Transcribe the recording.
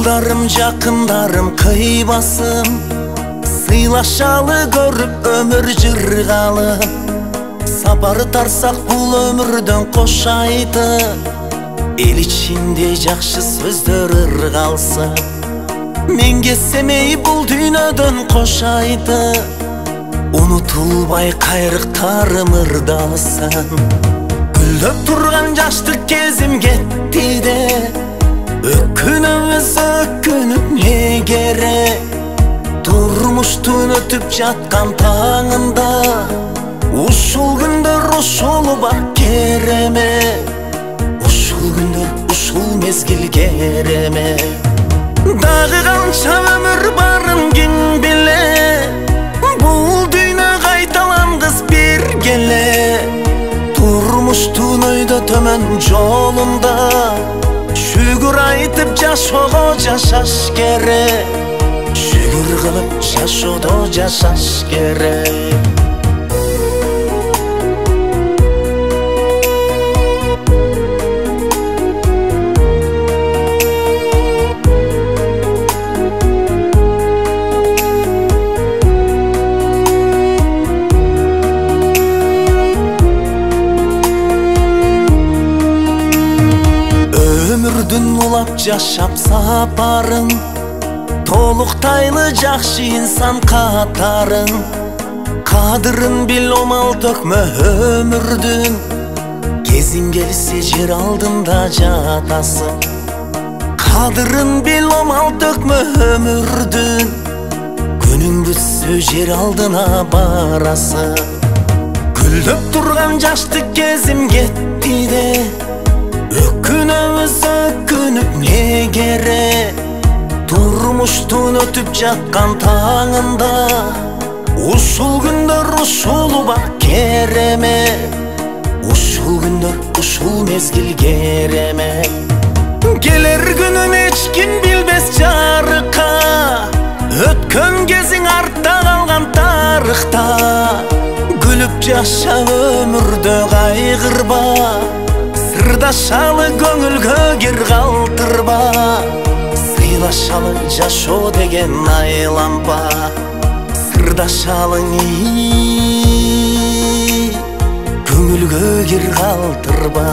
Жылдарым, жакындарым кыйбасын, сыйлашалы көрүп өмүр жыргалы. Сапары тарсак бул өмүрдөн кош айты, эл ичинде жакшы сөздөр ыргалсын. Мен кетсемей бул дүйнөдөн кош айты, унутулбай кайрыктарым ырдалсын. Гүлдөп турган жаштык кезим кетти де, өкүнөбүз өкүнүп не керек? Турмуштун өтүп жаткан таңында, ушул күндөр ушул бак кереме? Ушул күндөр ушул мезгил кереме? Дагы канча өмүр барын ким биле? Бул дүйнө кайталангыс бир келе. Турмуштун өйдө төмөн жолунда, шүгүр айтып жашоого жашаш керек. Шүгүр кылып жашоодо жашаш керек. Өмүрдүн улап жашап сапарын, толуктайлы жакшы инсан катарын. Кадырын бил, омал төкмө өмүрдүн, кезиң келсе жер алдында жатасың. Кадырын бил, омал төкмө өмүрдүн, күнүң бүтсө жер алдына барасың. Гүлдөп турган жаштык кезим кетти де, өкүнөбүз өкүнүп не керек? Турмуштун өтүп жаткан таңында, ушул күндөр ушул бак кереме? Ушул күндөр ушул мезгил кереме? Келер күнүн эч ким билбес жарыкка, өткөн кезиң артта калган тарыхта. Күлүп жаша, өмүрдө кайгырба, сырдашалы көңүлгө кир калтырба. Сыйлашалы жашоо деген айланба, сырдашалың көңүлгө кир калтырба.